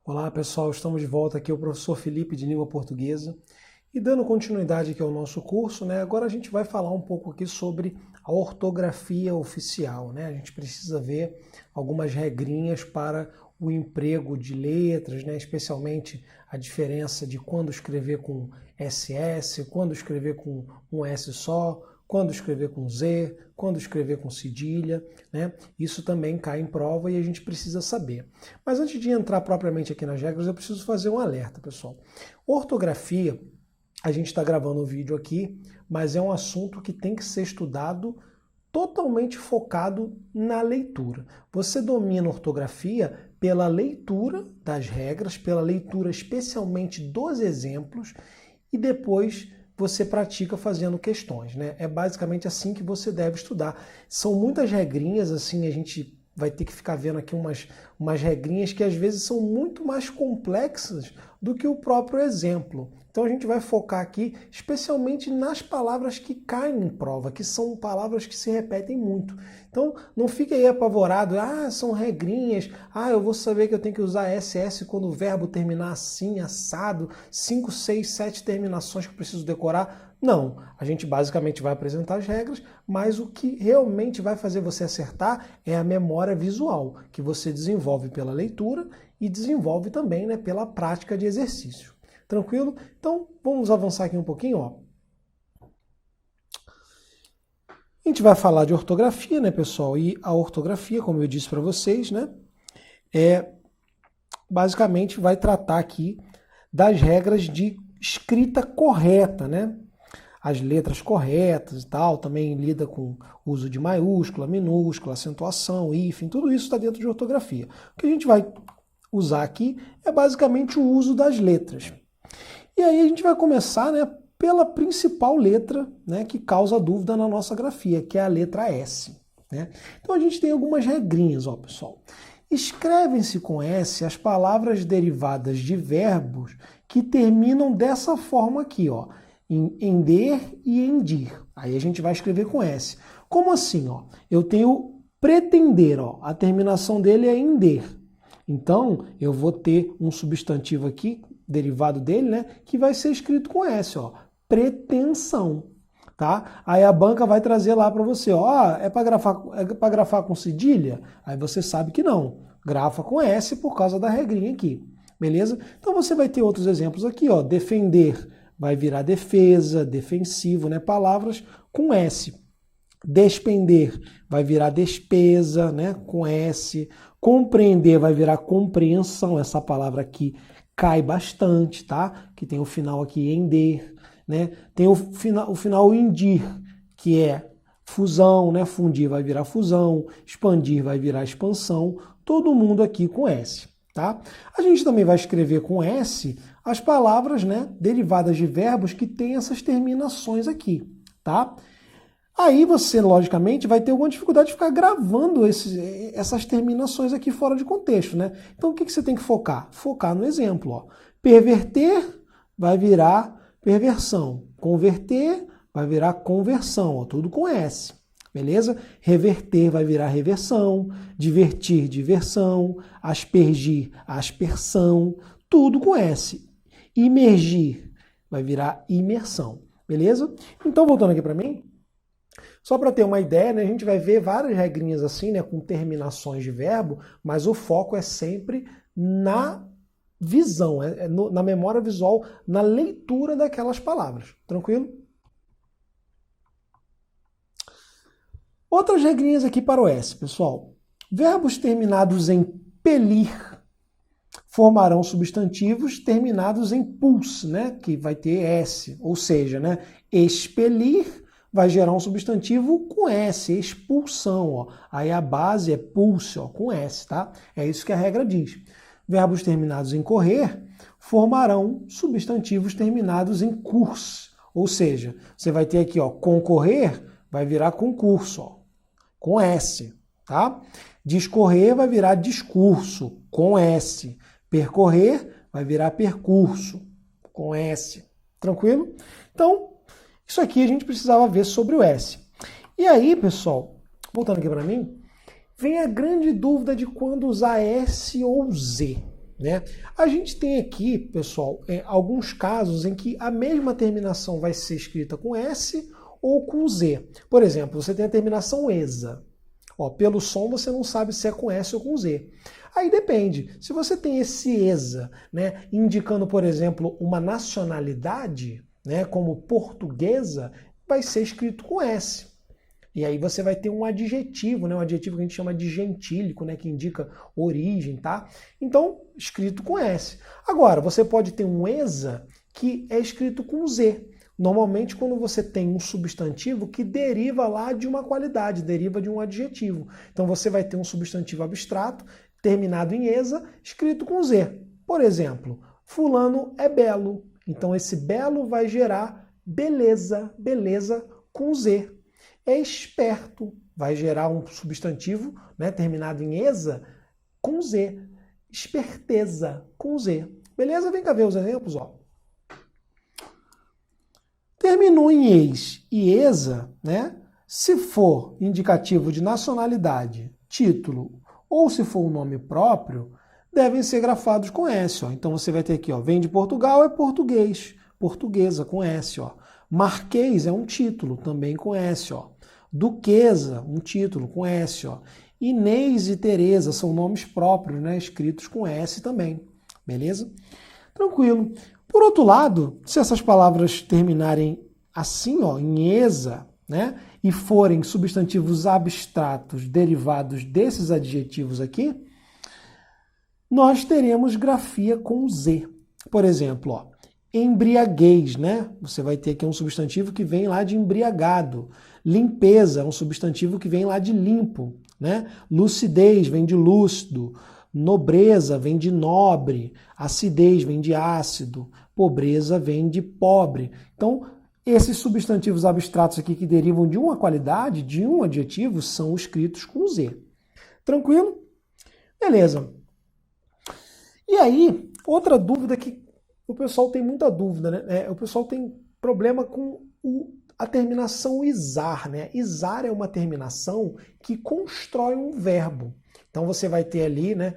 Olá pessoal, estamos de volta aqui, o professor Felipe de Língua Portuguesa e dando continuidade aqui ao nosso curso, né? Agora a gente vai falar um pouco aqui sobre a ortografia oficial, né? A gente precisa ver algumas regrinhas para o emprego de letras, né? Especialmente a diferença de quando escrever com SS, quando escrever com um S só, quando escrever com Z, quando escrever com cedilha, né? Isso também cai em prova e a gente precisa saber. Mas antes de entrar propriamente aqui nas regras, eu preciso fazer um alerta, pessoal. Ortografia, a gente está gravando um vídeo aqui, mas é um assunto que tem que ser estudado totalmente focado na leitura. Você domina ortografia pela leitura das regras, pela leitura especialmente dos exemplos e depois você pratica fazendo questões, né? É basicamente assim que você deve estudar. São muitas regrinhas, assim, a gente vai ter que ficar vendo aqui umas regrinhas que às vezes são muito mais complexas do que o próprio exemplo. Então a gente vai focar aqui especialmente nas palavras que caem em prova, que são palavras que se repetem muito. Então não fique aí apavorado, são regrinhas, eu vou saber que eu tenho que usar SS quando o verbo terminar assim, assado, 5, 6, 7 terminações que eu preciso decorar. Não, a gente basicamente vai apresentar as regras, mas o que realmente vai fazer você acertar é a memória visual, que você desenvolve pela leitura e desenvolve também, né, pela prática de exercício. Tranquilo? Então, vamos avançar aqui um pouquinho, ó. A gente vai falar de ortografia, né, pessoal? E a ortografia, como eu disse para vocês, né, basicamente vai tratar aqui das regras de escrita correta, né? As letras corretas e tal, também lida com o uso de maiúscula, minúscula, acentuação, hífen, tudo isso está dentro de ortografia. O que a gente vai usar aqui é basicamente o uso das letras. E aí a gente vai começar, né, pela principal letra, né, que causa dúvida na nossa grafia, que é a letra S, né? Então a gente tem algumas regrinhas, ó, pessoal. Escrevem-se com S as palavras derivadas de verbos que terminam dessa forma aqui, ó, em ender e endir. Aí a gente vai escrever com S. Como assim, ó? Eu tenho pretender, ó, a terminação dele é ender. Então, eu vou ter um substantivo aqui, derivado dele, né, que vai ser escrito com S, ó, pretensão, tá? Aí a banca vai trazer lá para você, ó, é para grafar com cedilha? Aí você sabe que não, grafa com S por causa da regrinha aqui, beleza? Então você vai ter outros exemplos aqui, ó, defender vai virar defesa, defensivo, né, palavras com S. Despender vai virar despesa, né, com S. Compreender vai virar compreensão, essa palavra aqui cai bastante, tá? Que tem o final aqui ender, né? Tem o final indir, que é fusão, né? Fundir vai virar fusão, expandir vai virar expansão, todo mundo aqui com S, tá? A gente também vai escrever com S as palavras, né, derivadas de verbos que têm essas terminações aqui, tá? Aí você, logicamente, vai ter alguma dificuldade de ficar gravando essas terminações aqui fora de contexto, né? Então o que você tem que focar? Focar no exemplo, ó. Perverter vai virar perversão. Converter vai virar conversão, ó, tudo com S, beleza? Reverter vai virar reversão, divertir, diversão, aspergir, aspersão, tudo com S. Imergir vai virar imersão, beleza? Então, voltando aqui para mim, só para ter uma ideia, né, a gente vai ver várias regrinhas assim, né, com terminações de verbo, mas o foco é sempre na visão, na memória visual, na leitura daquelas palavras. Tranquilo? Outras regrinhas aqui para o S, pessoal. Verbos terminados em pelir formarão substantivos terminados em pus, né, que vai ter S, ou seja, né, expelir vai gerar um substantivo com S, expulsão, ó. Aí a base é pulse, ó, com S, tá? É isso que a regra diz. Verbos terminados em correr formarão substantivos terminados em curs, ou seja, você vai ter aqui, ó, concorrer vai virar concurso, ó, com S, tá? Discorrer vai virar discurso, com S. Percorrer vai virar percurso, com S. Tranquilo? Então, isso aqui a gente precisava ver sobre o S. E aí, pessoal, voltando aqui para mim, vem a grande dúvida de quando usar S ou Z. né? A gente tem aqui, pessoal, alguns casos em que a mesma terminação vai ser escrita com S ou com Z. Por exemplo, você tem a terminação ESA. Ó, pelo som você não sabe se é com S ou com Z. Aí depende. Se você tem esse ESA, né, indicando, por exemplo, uma nacionalidade, né, como portuguesa, vai ser escrito com S. E aí você vai ter um adjetivo, né, um adjetivo que a gente chama de gentílico, né, que indica origem, tá? Então, escrito com S. Agora, você pode ter um ESA que é escrito com Z. Normalmente, quando você tem um substantivo que deriva lá de uma qualidade, deriva de um adjetivo. Então, você vai ter um substantivo abstrato, terminado em ESA, escrito com Z. Por exemplo, fulano é belo. Então, esse belo vai gerar beleza, beleza com Z. É esperto, vai gerar um substantivo, né, terminado em ESA com Z. Esperteza com Z. Beleza? Vem cá ver os exemplos, ó. Terminou em ex e ESA, né? Se for indicativo de nacionalidade, título ou se for um nome próprio, devem ser grafados com S. Ó. Então você vai ter aqui, ó, vem de Portugal, é português, portuguesa com S. Ó. Marquês é um título, também com S. Ó. Duquesa, um título com S. Ó. Inês e Teresa são nomes próprios, né, escritos com S também. Beleza? Tranquilo. Por outro lado, se essas palavras terminarem assim, ó, em ESA, né, e forem substantivos abstratos derivados desses adjetivos aqui, nós teremos grafia com Z. Por exemplo, ó, embriaguez, né? Você vai ter aqui um substantivo que vem lá de embriagado. Limpeza é um substantivo que vem lá de limpo, né? Lucidez vem de lúcido. Nobreza vem de nobre, acidez vem de ácido, pobreza vem de pobre. Então, esses substantivos abstratos aqui que derivam de uma qualidade, de um adjetivo, são escritos com Z. Tranquilo? Beleza. E aí, outra dúvida que o pessoal tem muita dúvida, né? O pessoal tem problema com a terminação isar, né? Isar é uma terminação que constrói um verbo. Então você vai ter ali, né,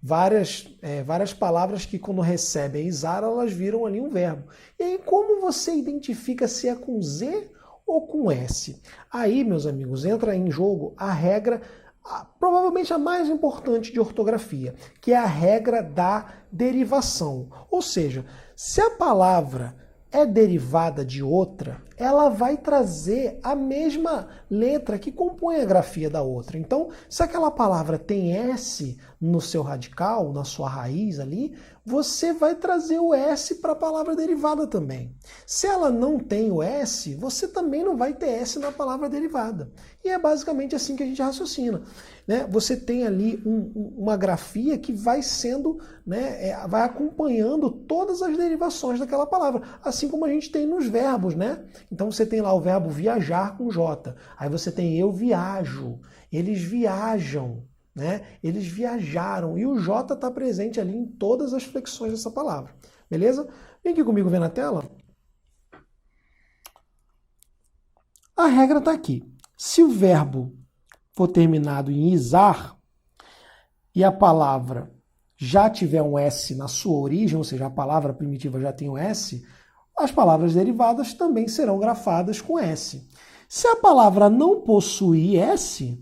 várias palavras que quando recebem isar, elas viram ali um verbo. E aí como você identifica se é com Z ou com S? Aí, meus amigos, entra em jogo a regra, provavelmente a mais importante de ortografia, que é a regra da derivação. Ou seja, se a palavra é derivada de outra, ela vai trazer a mesma letra que compõe a grafia da outra. Então, se aquela palavra tem S no seu radical, na sua raiz ali, você vai trazer o S para a palavra derivada também. Se ela não tem o S, você também não vai ter S na palavra derivada. E é basicamente assim que a gente raciocina, né? Você tem ali uma grafia que vai sendo, né, vai acompanhando todas as derivações daquela palavra, assim como a gente tem nos verbos, né? Então você tem lá o verbo viajar com J, aí você tem eu viajo, eles viajam, né? Eles viajaram, e o J está presente ali em todas as flexões dessa palavra, beleza? Vem aqui comigo ver na tela. A regra está aqui. Se o verbo for terminado em isar e a palavra já tiver um S na sua origem, ou seja, a palavra primitiva já tem um S, as palavras derivadas também serão grafadas com S. Se a palavra não possui S,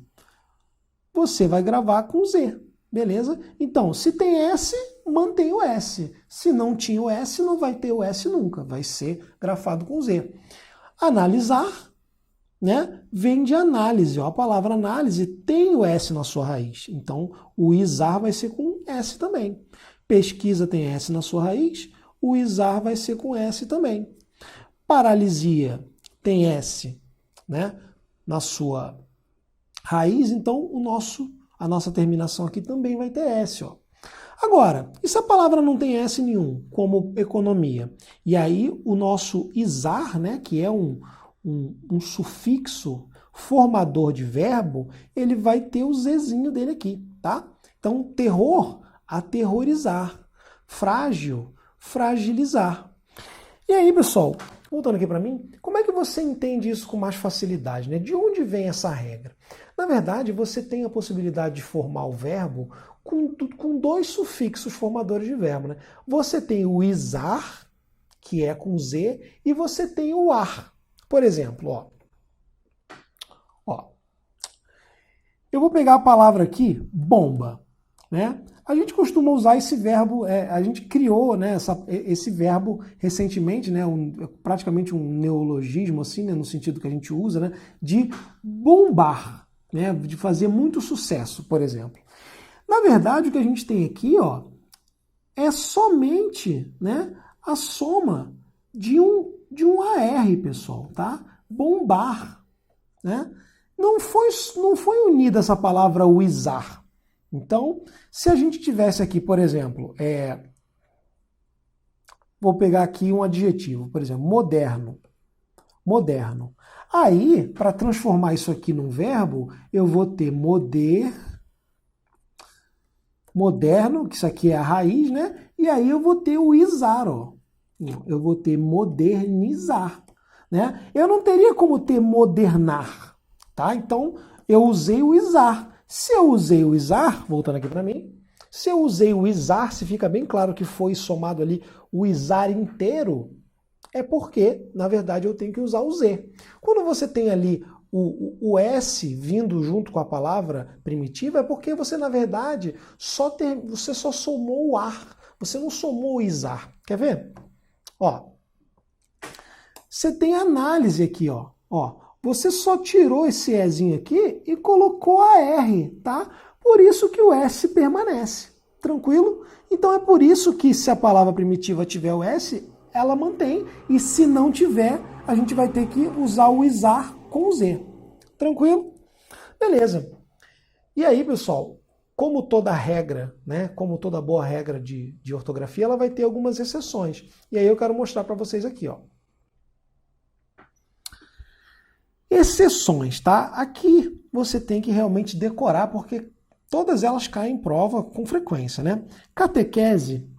você vai gravar com Z, beleza? Então, se tem S, mantém o S. Se não tinha o S, não vai ter o S nunca, vai ser grafado com Z. Analisar, né, vem de análise. Ó, a palavra análise tem o S na sua raiz. Então, o isar vai ser com S também. Pesquisa tem S na sua raiz, o isar vai ser com S também. Paralisia tem S, né, na sua raiz, então a nossa terminação aqui também vai ter S. Ó. Agora, e se a palavra não tem S nenhum, como economia? E aí o nosso isar, né, que é um sufixo formador de verbo, ele vai ter o Zzinho dele aqui, tá? Então, terror, aterrorizar. Frágil, fragilizar. E aí, pessoal, voltando aqui para mim, como é que você entende isso com mais facilidade, né? De onde vem essa regra? Na verdade, você tem a possibilidade de formar o verbo com dois sufixos formadores de verbo, né? Você tem o izar, que é com Z, e você tem o ar. Por exemplo, ó, eu vou pegar a palavra aqui, bomba, né? A gente costuma usar esse verbo, a gente criou, né, esse verbo recentemente, né, praticamente um neologismo, assim, né, no sentido que a gente usa, né, de bombar, né, de fazer muito sucesso, por exemplo. Na verdade, o que a gente tem aqui, ó, é somente, né, a soma de um AR, pessoal, tá? Bombar, né? Não foi unida essa palavra uizar. Então, se a gente tivesse aqui, por exemplo, vou pegar aqui um adjetivo, por exemplo, moderno. Moderno. Aí, para transformar isso aqui num verbo, eu vou ter moderno, que isso aqui é a raiz, né? E aí eu vou ter o izar, ó. Eu vou ter modernizar, né? Eu não teria como ter modernar, tá? Então, eu usei o izar. Se eu usei o izar, voltando aqui para mim, se eu usei o izar, se fica bem claro que foi somado ali o izar inteiro, é porque, na verdade, eu tenho que usar o Z. Quando você tem ali o S vindo junto com a palavra primitiva, é porque você, na verdade, você só somou o ar. Você não somou o izar. Quer ver? Ó, você tem análise aqui, ó. Você só tirou esse Ezinho aqui e colocou a R, tá? Por isso que o S permanece. Tranquilo? Então é por isso que se a palavra primitiva tiver o S, ela mantém. E se não tiver, a gente vai ter que usar o izar com o Z. Tranquilo? Beleza. E aí, pessoal, como toda regra, né? Como toda boa regra de ortografia, ela vai ter algumas exceções. E aí eu quero mostrar para vocês aqui, ó. Exceções, tá? Aqui você tem que realmente decorar, porque todas elas caem em prova com frequência, né? Catequese,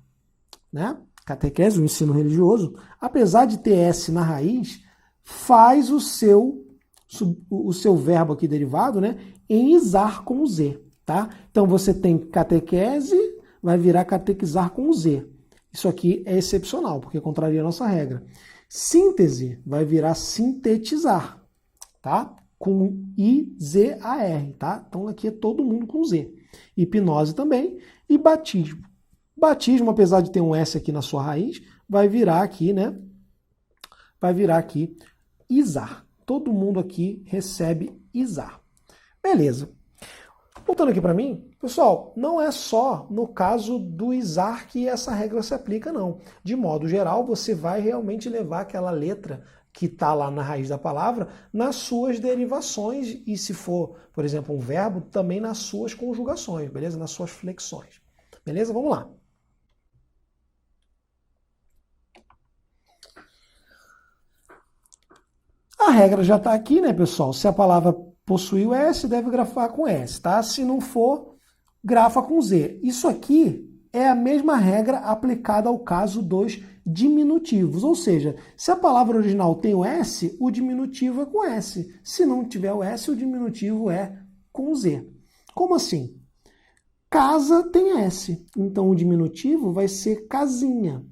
né? Catequese, o ensino religioso, apesar de ter S na raiz, faz o seu verbo aqui derivado, né, em izar com o Z, tá? Então você tem catequese, vai virar catequizar com o Z. Isso aqui é excepcional, porque contraria a nossa regra. Síntese vai virar sintetizar, tá? Com I-Z-A-R, tá? Então aqui é todo mundo com Z. Hipnose também. E batismo. Batismo, apesar de ter um S aqui na sua raiz, vai virar aqui, né? Vai virar aqui izar. Todo mundo aqui recebe izar. Beleza. Voltando aqui para mim, pessoal, não é só no caso do izar que essa regra se aplica, não. De modo geral, você vai realmente levar aquela letra que está lá na raiz da palavra nas suas derivações e, se for, por exemplo, um verbo, também nas suas conjugações, beleza? Nas suas flexões. Beleza? Vamos lá. A regra já está aqui, né, pessoal? Se a palavra possui o S, deve grafar com S, tá? Se não for, grafa com Z. Isso aqui é a mesma regra aplicada ao caso dos diminutivos. Ou seja, se a palavra original tem o S, o diminutivo é com S. Se não tiver o S, o diminutivo é com Z. Como assim? Casa tem S. Então o diminutivo vai ser casinha,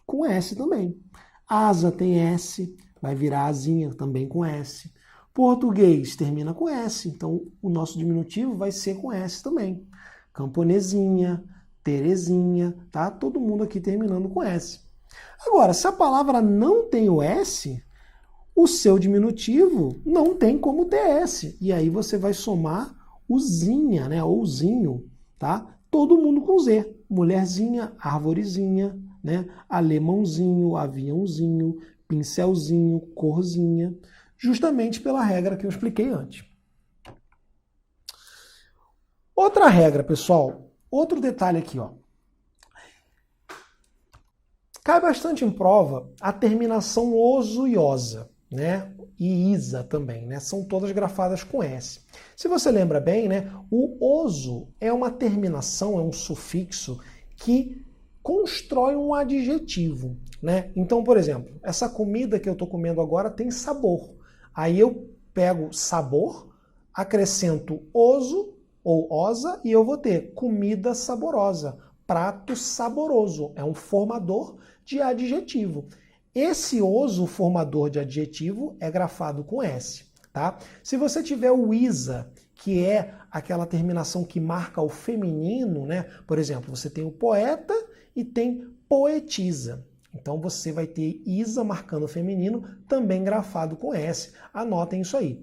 com S também. Asa tem S, vai virar asinha também com S. Português termina com S, então o nosso diminutivo vai ser com S também. Camponesinha, Terezinha, tá? Todo mundo aqui terminando com S. Agora, se a palavra não tem o S, o seu diminutivo não tem como ter S. E aí você vai somar o zinha, né? Ou zinho, tá? Todo mundo com Z. Mulherzinha, arvorezinha, né? Alemãozinho, aviãozinho, pincelzinho, corzinha, justamente pela regra que eu expliquei antes. Outra regra, pessoal, outro detalhe aqui, ó. Cai bastante em prova a terminação oso e osa, né? E isa também, né? São todas grafadas com S. Se você lembra bem, né? O oso é uma terminação, é um sufixo que constrói um adjetivo, né? Então, por exemplo, essa comida que eu estou comendo agora tem sabor. Aí eu pego sabor, acrescento oso ou osa, e eu vou ter comida saborosa, prato saboroso. É um formador de adjetivo. Esse oso formador de adjetivo é grafado com S, tá? Se você tiver o isa, que é aquela terminação que marca o feminino, né? Por exemplo, você tem o poeta e tem poetisa. Então você vai ter isa marcando o feminino, também grafado com S. Anotem isso aí.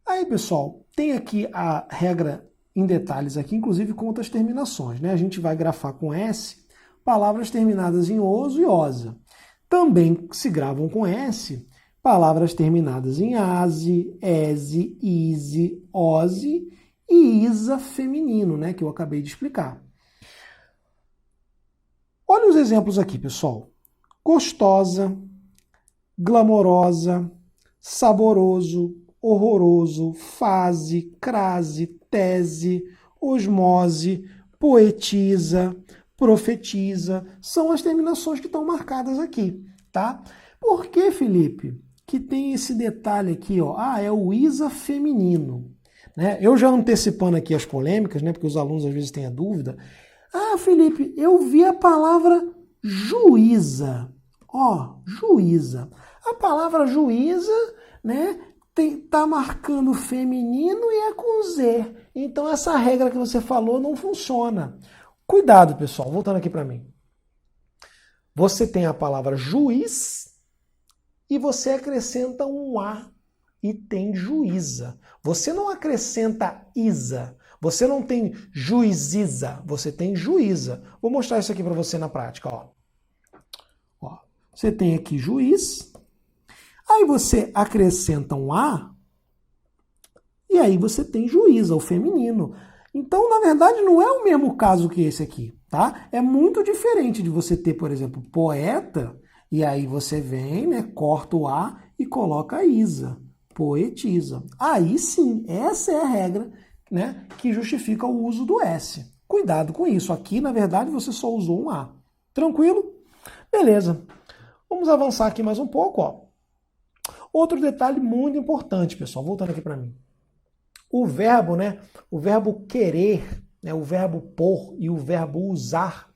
Aí, pessoal, tem aqui a regra em detalhes aqui, inclusive conta as terminações, né? A gente vai grafar com S palavras terminadas em oso e osa. Também se gravam com S palavras terminadas em ase, ese, ise, ose e isa feminino, né? Que eu acabei de explicar. Olha os exemplos aqui, pessoal. Gostosa, glamourosa, saboroso, horroroso, fase, crase, tese, osmose, poetisa, profetiza, são as terminações que estão marcadas aqui, tá? Por que, Felipe, que tem esse detalhe aqui, ó? Ah, é o isa feminino, né? Eu já antecipando aqui as polêmicas, né? Porque os alunos às vezes têm a dúvida. Ah, Felipe, eu vi a palavra juíza. Ó, juíza. A palavra juíza, né, tá marcando feminino e é com Z. Então essa regra que você falou não funciona. Cuidado, pessoal, voltando aqui para mim. Você tem a palavra juiz e você acrescenta um A e tem juíza. Você não acrescenta isa. Você não tem juiziza, você tem juíza. Vou mostrar isso aqui para você na prática. Ó, você tem aqui juiz, aí você acrescenta um A, e aí você tem juíza, o feminino. Então, na verdade, não é o mesmo caso que esse aqui, tá? É muito diferente de você ter, por exemplo, poeta, e aí você vem, né, corta o A e coloca a isa, poetisa. Aí sim, essa é a regra, né, que justifica o uso do S. Cuidado com isso. Aqui, na verdade, você só usou um A. Tranquilo? Beleza. Vamos avançar aqui mais um pouco. Ó. Outro detalhe muito importante, pessoal. Voltando aqui para mim. O verbo, né, o verbo querer, né, o verbo pôr e o verbo usar,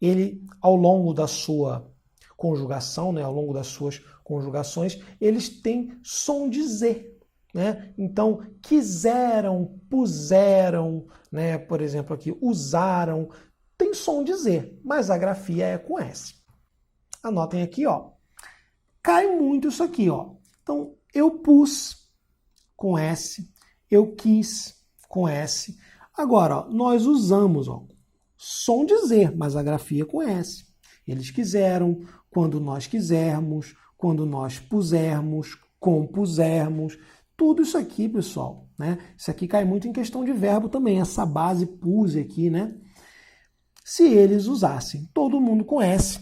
ele, ao longo da sua conjugação, né, ao longo das suas conjugações, eles têm som de Z. Né? Então, quiseram, puseram, né? Por exemplo, aqui, usaram, tem som de Z, mas a grafia é com S. Anotem aqui, ó. Cai muito isso aqui, ó. Então, eu pus com S, eu quis com S. Agora, ó, nós usamos, ó, som de Z, mas a grafia com S. Eles quiseram, quando nós quisermos, quando nós pusermos, compusermos. Tudo isso aqui, pessoal, né? Isso aqui cai muito em questão de verbo também, essa base puse aqui, né? Se eles usassem, todo mundo com S,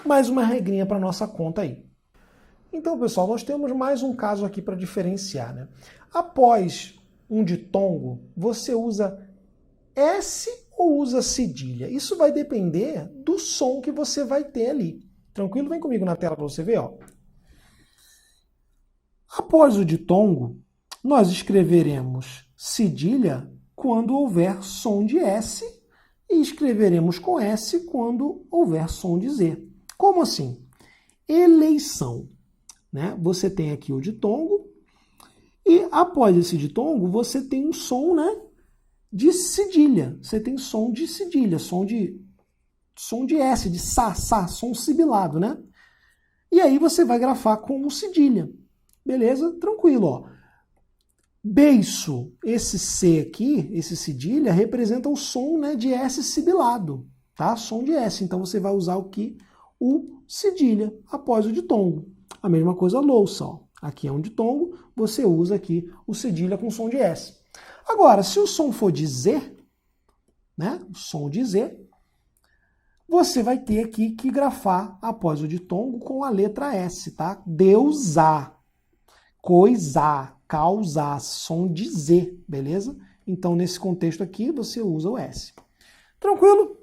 mais uma regrinha para nossa conta aí. Então, pessoal, nós temos mais um caso aqui para diferenciar, né? Após um ditongo, você usa S ou usa cedilha? Isso vai depender do som que você vai ter ali. Tranquilo? Vem comigo na tela para você ver, ó. Após o ditongo, nós escreveremos cedilha quando houver som de S e escreveremos com S quando houver som de Z. Como assim? Eleição. Né? Você tem aqui o ditongo e após esse ditongo você tem um som, né, de cedilha. Você tem som de cedilha, som de S, de sa, som sibilado, né? E aí você vai grafar como cedilha. Beleza? Tranquilo, ó. Beiço, esse C aqui, esse cedilha, representa o som, né, de S sibilado, tá? Som de S. Então você vai usar o que? O cedilha após o ditongo. A mesma coisa louça, ó. Aqui é um ditongo, você usa aqui o cedilha com som de S. Agora, se o som for de Z, né, o som de Z, você vai ter aqui que grafar após o ditongo com a letra S, tá? Deusar, coisar, causar, som de Z, beleza? Então, nesse contexto aqui, você usa o S. Tranquilo?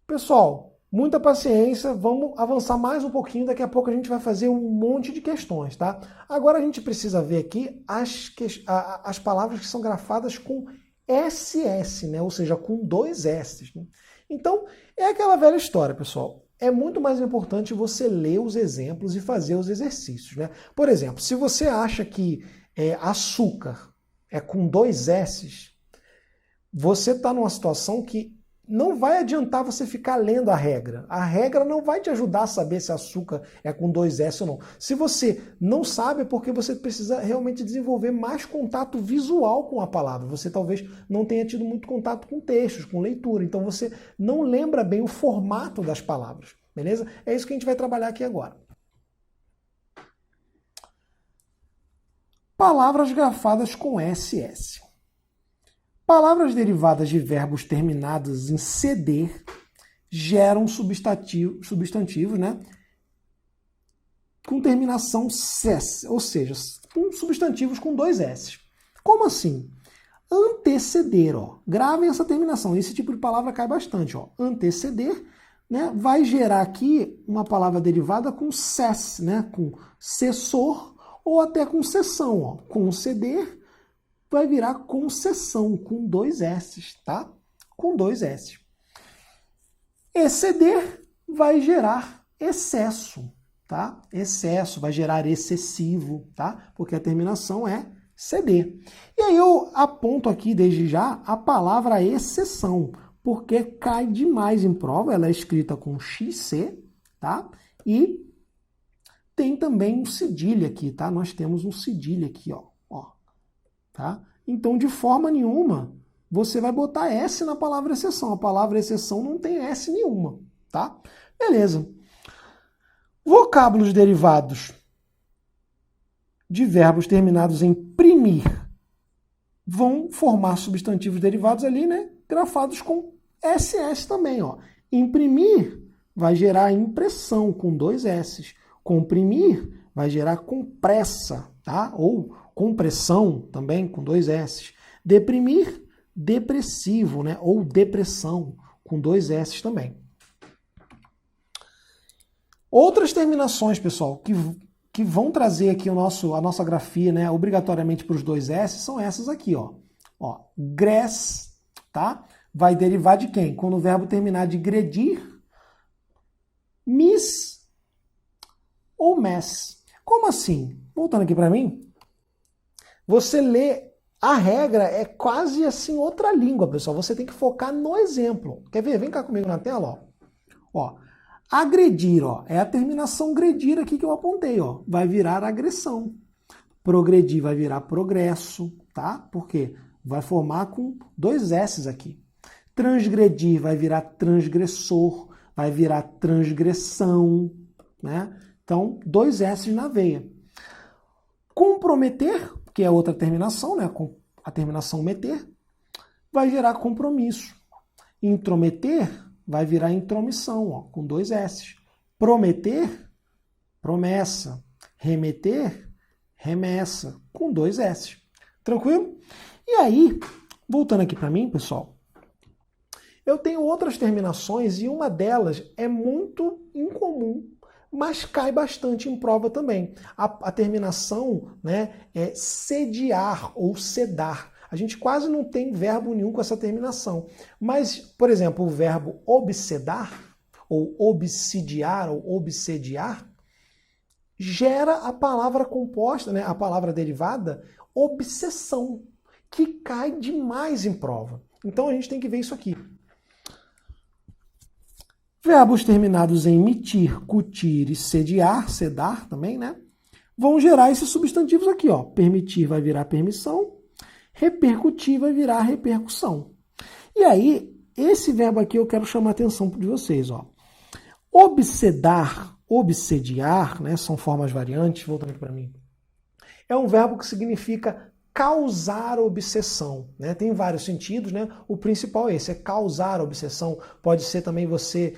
Pessoal, Muita paciência, vamos avançar mais um pouquinho, daqui a pouco a gente vai fazer um monte de questões, tá? Agora a gente precisa ver aqui as palavras que são grafadas com SS, né? Ou seja, com dois S. Né? Então, é aquela velha história, pessoal. É muito mais importante você ler os exemplos e fazer os exercícios, né? Por exemplo, se você acha que açúcar é com dois S's, você está numa situação que não vai adiantar você ficar lendo a regra. A regra não vai te ajudar a saber se açúcar é com dois S ou não. Se você não sabe, é porque você precisa realmente desenvolver mais contato visual com a palavra. Você talvez não tenha tido muito contato com textos, com leitura. Então você não lembra bem o formato das palavras. Beleza? É isso que a gente vai trabalhar aqui agora. Palavras grafadas com SS. Palavras derivadas de verbos terminados em cd geram substantivos, né, com terminação ses, ou seja, com substantivos com dois S. Como assim? Anteceder, ó. Gravem essa terminação. Esse tipo de palavra cai bastante, ó. Anteceder, né, vai gerar aqui uma palavra derivada com ses, né, com cessor ou até com cessão, ó. Conceder vai virar concessão, com dois S, tá? Com dois S. Exceder vai gerar excesso, tá? Excesso vai gerar excessivo, tá? Porque a terminação é ceder. E aí eu aponto aqui desde já a palavra exceção, porque cai demais em prova, ela é escrita com XC, tá? E tem também um cedilha aqui, tá? Nós temos um cedilha aqui, ó. Tá? Então, de forma nenhuma, você vai botar S na palavra exceção. A palavra exceção não tem S nenhuma. Tá? Beleza. Vocábulos derivados de verbos terminados em primir vão formar substantivos derivados ali, né? Grafados com SS também. Ó. Imprimir vai gerar impressão com dois S. Comprimir vai gerar compressa, tá? Ou compressão, também, com dois S. Deprimir, depressivo, né? Ou depressão, com dois S também. Outras terminações, pessoal, que vão trazer aqui a nossa grafia, né, obrigatoriamente para os dois S, são essas aqui, ó. Gress, tá? Vai derivar de quem? Quando o verbo terminar de gredir, miss ou mess. Como assim? Voltando aqui para mim. Você lê, a regra é quase assim outra língua, pessoal. Você tem que focar no exemplo. Quer ver? Vem cá comigo na tela, ó. Agredir, ó, é a terminação gredir aqui que eu apontei, ó. Vai virar agressão. Progredir vai virar progresso, tá? Por quê? Vai formar com dois S's aqui. Transgredir vai virar transgressor, vai virar transgressão, né? Então, dois S's na veia. Comprometer, que é outra terminação, né? A terminação meter, vai gerar compromisso. Intrometer vai virar intromissão, ó, com dois S. Prometer, promessa. Remeter, remessa, com dois S. Tranquilo? E aí, voltando aqui para mim, pessoal, eu tenho outras terminações e uma delas é muito incomum, mas cai bastante em prova também. A terminação, né, é sediar ou sedar. A gente quase não tem verbo nenhum com essa terminação. Mas, por exemplo, o verbo obsedar, ou obsidiar, ou obsediar, gera a palavra composta, né, a palavra derivada, obsessão, que cai demais em prova. Então a gente tem que ver isso aqui. Verbos terminados em mitir, cutir e sediar, sedar também, né? Vão gerar esses substantivos aqui, ó. Permitir vai virar permissão, repercutir vai virar repercussão. E aí, esse verbo aqui eu quero chamar a atenção de vocês, ó. Obsedar, obsediar, né? São formas variantes, voltando aqui para mim. É um verbo que significa causar obsessão, né? Tem vários sentidos, né? O principal é esse, é causar obsessão. Pode ser também você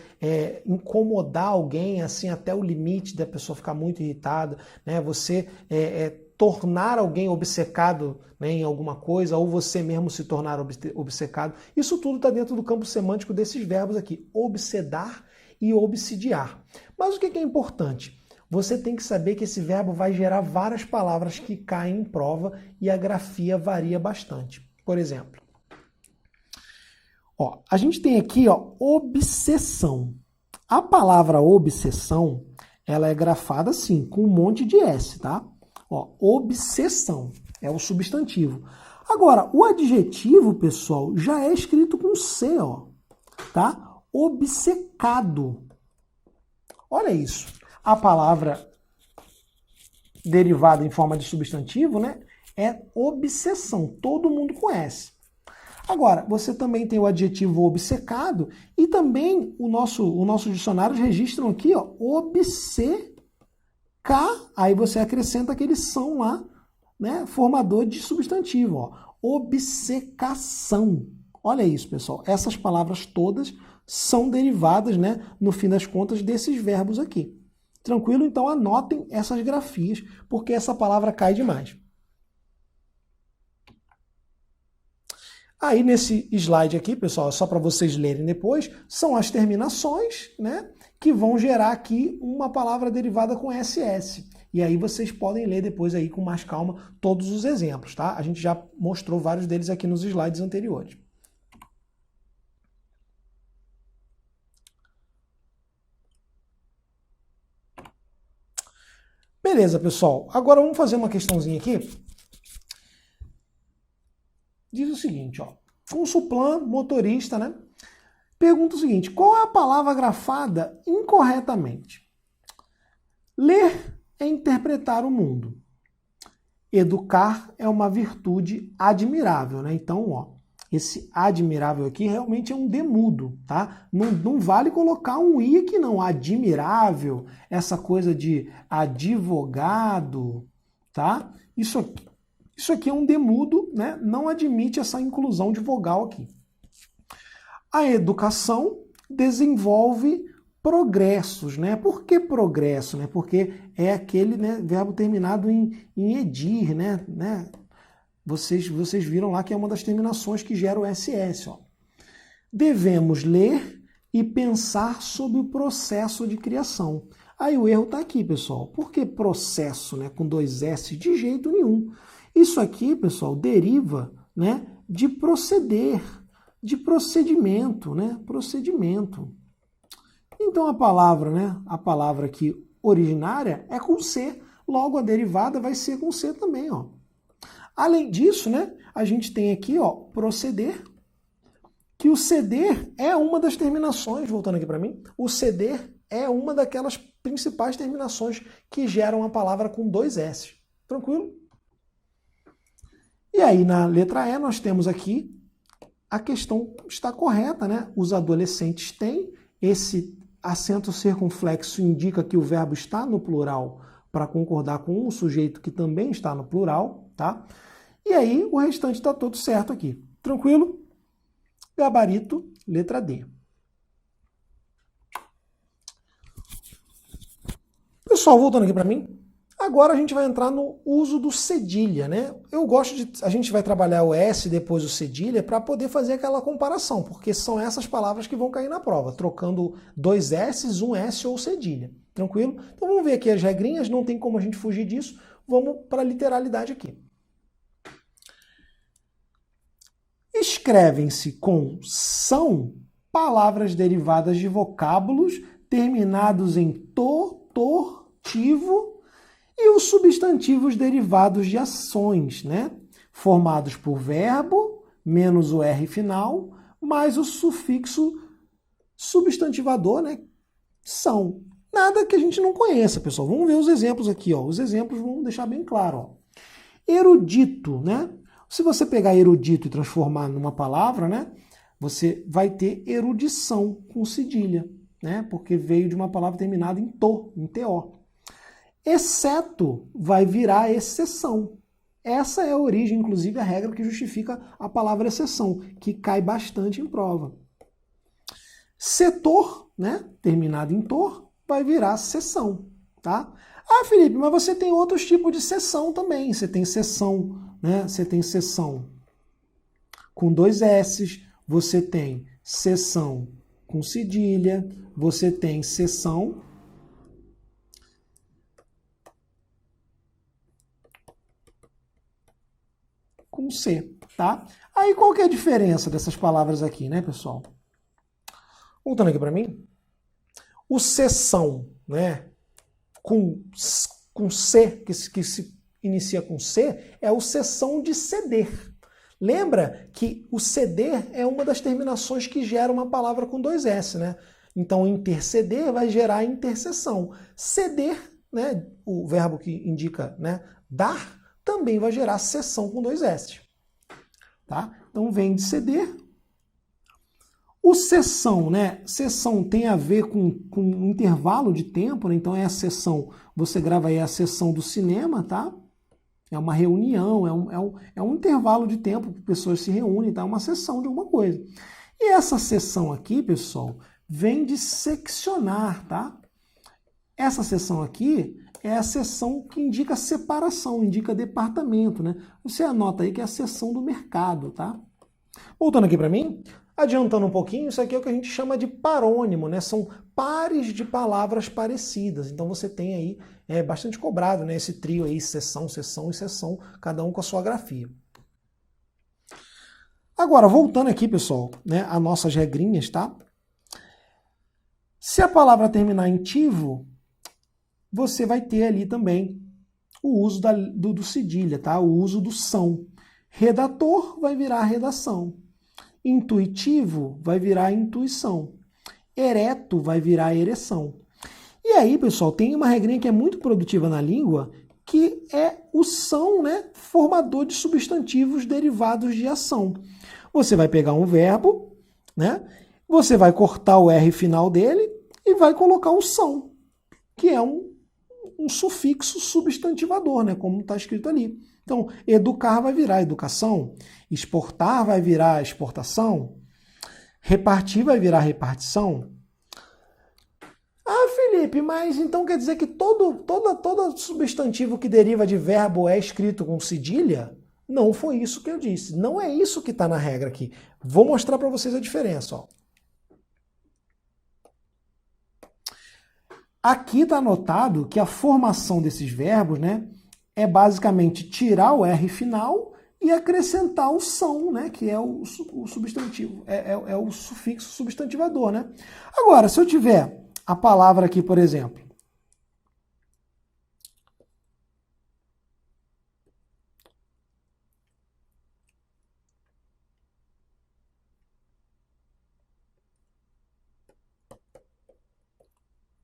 incomodar alguém assim até o limite da pessoa ficar muito irritada, né? Você tornar alguém obcecado, né, em alguma coisa, ou você mesmo se tornar obcecado. Isso tudo está dentro do campo semântico desses verbos aqui, obsedar e obsidiar. Mas o que é importante? Você tem que saber que esse verbo vai gerar várias palavras que caem em prova e a grafia varia bastante. Por exemplo, ó, a gente tem aqui, ó, obsessão. A palavra obsessão, ela é grafada assim, com um monte de S, tá? Ó, obsessão é o substantivo. Agora, o adjetivo, pessoal, já é escrito com C, ó, tá? Obcecado. Olha isso. A palavra derivada em forma de substantivo, né, é obsessão. Todo mundo conhece. Agora, você também tem o adjetivo obcecado e também o nosso dicionário registram aqui, ó, obcecar. Aí você acrescenta aquele são lá, né, formador de substantivo, ó, obcecação. Olha isso, pessoal. Essas palavras todas são derivadas, né, no fim das contas, desses verbos aqui. Tranquilo? Então anotem essas grafias, porque essa palavra cai demais. Aí nesse slide aqui, pessoal, só para vocês lerem depois, são as terminações, né, que vão gerar aqui uma palavra derivada com SS. E aí vocês podem ler depois aí com mais calma todos os exemplos, tá? A gente já mostrou vários deles aqui nos slides anteriores. Beleza, pessoal. Agora vamos fazer uma questãozinha aqui. Diz o seguinte, ó. Consulplan, motorista, né? Pergunta o seguinte, qual é a palavra grafada incorretamente? Ler é interpretar o mundo. Educar é uma virtude admirável, né? Então, ó, esse admirável aqui realmente é um demudo, tá? Não vale colocar um i aqui não. Admirável, essa coisa de advogado, tá? Isso aqui é um demudo, né? Não admite essa inclusão de vogal aqui. A educação desenvolve progressos, né? Por que progresso, né? Porque é aquele, né, verbo terminado em edir, né? Vocês viram lá que é uma das terminações que gera o SS, ó. Devemos ler e pensar sobre o processo de criação. Aí o erro está aqui, pessoal. Por que processo, né, com dois S? De jeito nenhum. Isso aqui, pessoal, deriva, né, de proceder, de procedimento, né? Procedimento. Então a palavra, né, a palavra aqui originária é com C. Logo a derivada vai ser com C também, ó. Além disso, né, a gente tem aqui, ó, proceder, que o ceder é uma das terminações, voltando aqui para mim, o ceder é uma daquelas principais terminações que geram a palavra com dois S. Tranquilo? E aí, na letra E, nós temos aqui, a questão está correta, né? Os adolescentes têm, esse acento circunflexo indica que o verbo está no plural para concordar com um sujeito que também está no plural, tá? E aí, o restante está todo certo aqui. Tranquilo? Gabarito, letra D. Pessoal, voltando aqui para mim, agora a gente vai entrar no uso do cedilha, né? Eu gosto de... A gente vai trabalhar o S depois o cedilha para poder fazer aquela comparação, porque são essas palavras que vão cair na prova, trocando dois S's, um S ou cedilha. Tranquilo? Então vamos ver aqui as regrinhas, não tem como a gente fugir disso. Vamos para a literalidade aqui. Escrevem-se com são palavras derivadas de vocábulos terminados em tortivo e os substantivos derivados de ações, né? Formados por verbo, menos o R final, mais o sufixo substantivador, né? São. Nada que a gente não conheça, pessoal. Vamos ver os exemplos aqui, ó. Os exemplos vão deixar bem claro, ó. Erudito, né? Se você pegar erudito e transformar numa palavra, né, você vai ter erudição com cedilha, né, porque veio de uma palavra terminada em to, em TO. Exceto vai virar exceção. Essa é a origem, inclusive, a regra que justifica a palavra exceção, que cai bastante em prova. Setor, né, terminado em tor, vai virar seção, tá? Ah, Felipe, mas você tem outros tipos de seção também. Você tem seção, né? Você tem seção com dois S's, você tem seção com cedilha, você tem seção com C, tá? Aí qual que é a diferença dessas palavras aqui, né, pessoal? Voltando aqui para mim, o seção, né, com C, que se inicia com C, é o seção de ceder. Lembra que o ceder é uma das terminações que gera uma palavra com 2 S, né? Então, interceder vai gerar interseção. Ceder, né, o verbo que indica, né, dar, também vai gerar seção com 2 S. Tá? Então, vem de ceder. O seção, né? Seção tem a ver com um intervalo de tempo, né? Então é a sessão, você grava aí a sessão do cinema, tá? É uma reunião, é um intervalo de tempo que pessoas se reúnem, tá? É uma sessão de alguma coisa. E essa sessão aqui, pessoal, vem de seccionar, tá? Essa sessão aqui é a sessão que indica separação, indica departamento, né? Você anota aí que é a seção do mercado, tá? Voltando aqui para mim, adiantando um pouquinho, isso aqui é o que a gente chama de parônimo, né? São pares de palavras parecidas. Então você tem aí, bastante cobrado, né? Esse trio aí, seção, seção e seção, cada um com a sua grafia. Agora, voltando aqui, pessoal, né? As nossas regrinhas, tá? Se a palavra terminar em tivo, você vai ter ali também o uso do cedilha, tá? O uso do são. Redator vai virar redação. Intuitivo vai virar intuição. Ereto vai virar ereção. E aí, pessoal, tem uma regrinha que é muito produtiva na língua, que é o são, né, formador de substantivos derivados de ação. Você vai pegar um verbo, né, você vai cortar o R final dele e vai colocar o são, que é um sufixo substantivador, né, como está escrito ali. Então, educar vai virar educação, exportar vai virar exportação, repartir vai virar repartição. Ah, Felipe, mas então quer dizer que todo substantivo que deriva de verbo é escrito com cedilha? Não foi isso que eu disse. Não é isso que está na regra aqui. Vou mostrar para vocês a diferença. Ó. Aqui está anotado que a formação desses verbos, né, é basicamente tirar o R final e acrescentar o são, né, que é o substantivo, é o sufixo substantivador. Né? Agora, se eu tiver a palavra aqui, por exemplo,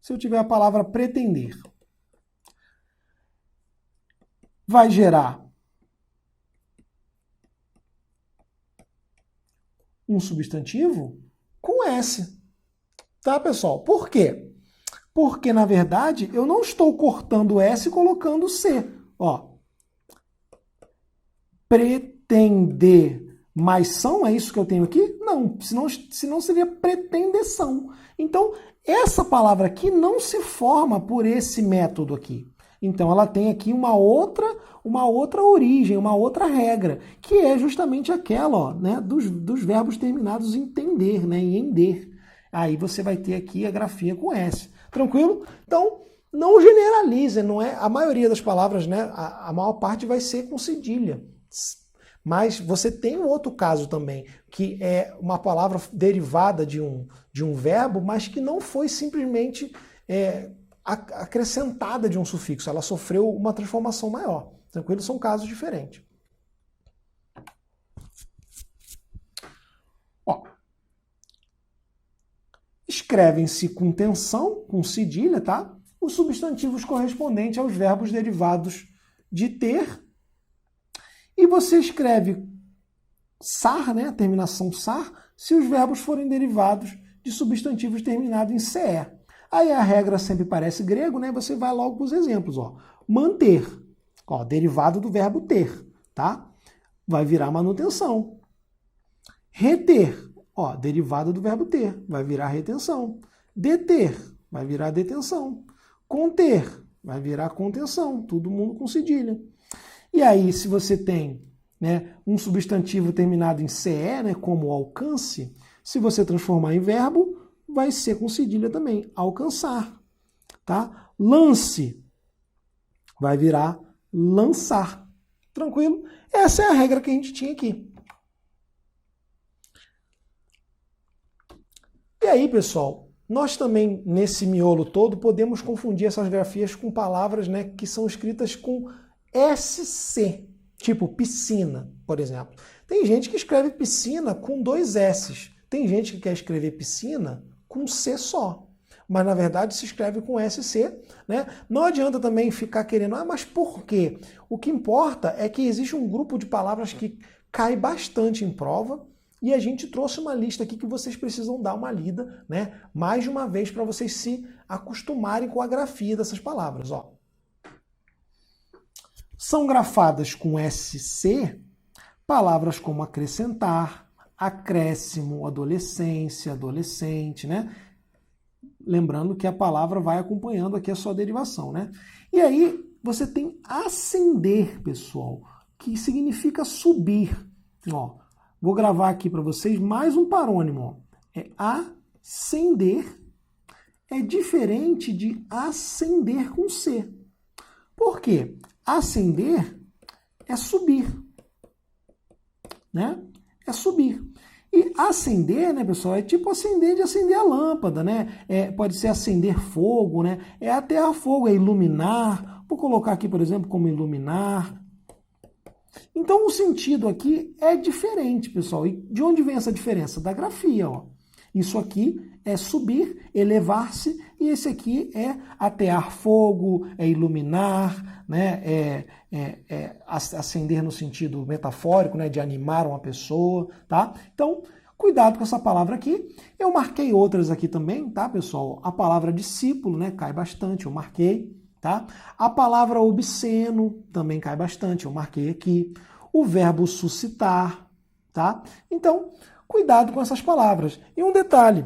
se eu tiver a palavra pretender, vai gerar um substantivo com S. Tá, pessoal? Por quê? Porque, na verdade, eu não estou cortando S e colocando C. Ó, pretender mais são, é isso que eu tenho aqui? Não, senão seria pretendeção. Então, essa palavra aqui não se forma por esse método aqui. Então, ela tem aqui uma outra origem, uma outra regra, que é justamente aquela, ó, né, dos verbos terminados em tender, né, em ender. Aí você vai ter aqui a grafia com S. Tranquilo? Então, não generalize, não é? A maioria das palavras, né, a maior parte vai ser com cedilha. Mas você tem um outro caso também, que é uma palavra derivada de um verbo, mas que não foi simplesmente acrescentada de um sufixo, ela sofreu uma transformação maior. Tranquilo? São casos diferentes. Ó, escrevem-se com tensão, com cedilha, tá? Os substantivos correspondentes aos verbos derivados de ter. E você escreve sar, né, a terminação sar, se os verbos forem derivados de substantivos terminados em CE. Aí a regra sempre parece grego, né? Você vai logo para os exemplos. Ó. Manter, ó, derivado do verbo ter, tá? Vai virar manutenção. Reter, ó, derivado do verbo ter, vai virar retenção. Deter, vai virar detenção. Conter, vai virar contenção. Todo mundo com cedilha. E aí, se você tem, né, um substantivo terminado em CE, né, como alcance, se você transformar em verbo, vai ser com cedilha também, alcançar, tá? Lance vai virar lançar. Tranquilo? Essa é a regra que a gente tinha aqui. E aí, pessoal, nós também, nesse miolo todo, podemos confundir essas grafias com palavras, né, que são escritas com SC, tipo piscina, por exemplo. Tem gente que escreve piscina com 2 S's. Tem gente que quer escrever piscina com C só. Mas, na verdade, se escreve com SC, né? Não adianta também ficar querendo, mas por quê? O que importa é que existe um grupo de palavras que cai bastante em prova, e a gente trouxe uma lista aqui que vocês precisam dar uma lida, né? Mais de uma vez para vocês se acostumarem com a grafia dessas palavras. Ó. São grafadas com SC palavras como acrescentar, acréscimo, adolescência, adolescente, né? Lembrando que a palavra vai acompanhando aqui a sua derivação, né? E aí você tem ascender, pessoal, que significa subir. Ó, vou gravar aqui para vocês mais um parônimo. Ó. É ascender, é diferente de ascender com C. Por quê? Ascender é subir, né? É subir. E acender, né, pessoal, é tipo acender de acender a lâmpada, né? Pode ser acender fogo, né? É atear fogo, é iluminar. Vou colocar aqui, por exemplo, como iluminar. Então, o sentido aqui é diferente, pessoal. E de onde vem essa diferença? Da grafia, ó. Isso aqui é subir, elevar-se, e esse aqui é atear fogo, é iluminar, né? Acender no sentido metafórico, né? De animar uma pessoa, tá? Então, cuidado com essa palavra aqui. Eu marquei outras aqui também, tá, pessoal? A palavra discípulo, né? Cai bastante, eu marquei, tá? A palavra obsceno também cai bastante, eu marquei aqui. O verbo suscitar, tá? Então, cuidado com essas palavras. E um detalhe,